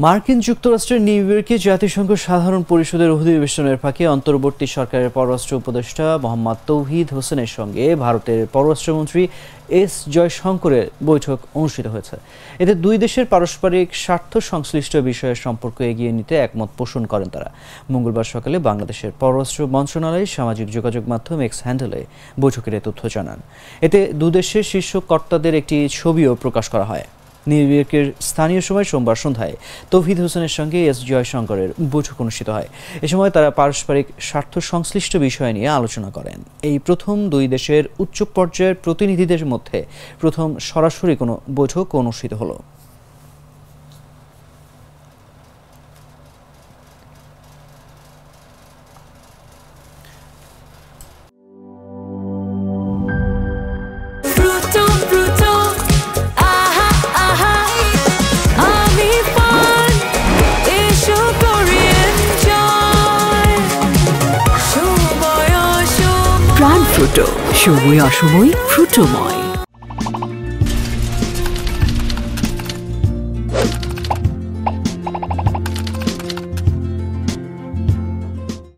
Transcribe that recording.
মার্কিন যুক্তরাষ্ট্রের নিউ ইয়র্কে জাতিসংঘ সাধারণ পরিষদের অধিবেশনের ফাঁকে অন্তর্বর্তী সরকারের পররাষ্ট্র উপদেষ্টা মোহাম্মদ তৌহিদ হোসেনের সঙ্গে ভারতের পররাষ্ট্রমন্ত্রী এস জয়শঙ্করের বৈঠক অনুষ্ঠিত হয়েছে। এতে দুই দেশের পারস্পরিক স্বার্থ সংশ্লিষ্ট বিষয়ের সম্পর্ক এগিয়ে নিতে একমত পোষণ করেন তারা। মঙ্গলবার সকালে বাংলাদেশের পররাষ্ট্র মন্ত্রণালয় সামাজিক যোগাযোগ মাধ্যম এক্স হ্যান্ডেলে বৈঠকের তথ্য জানান। এতে দুদেশের শীর্ষ কর্তাদের একটি ছবিও প্রকাশ করা হয়। নিউ ইয়র্কের স্থানীয় সময় সোমবার সন্ধ্যায় তৌহিদ হোসেনের সঙ্গে এস জয়শঙ্করের বৈঠক অনুষ্ঠিত হয়। এ সময় তারা পারস্পরিক স্বার্থ সংশ্লিষ্ট বিষয় নিয়ে আলোচনা করেন। এই প্রথম দুই দেশের উচ্চ পর্যায়ের প্রতিনিধিদের মধ্যে প্রথম সরাসরি কোনো বৈঠক অনুষ্ঠিত হলো। প্রাণ ফ্রুটো, সময় অসময় ফ্রুটোময়।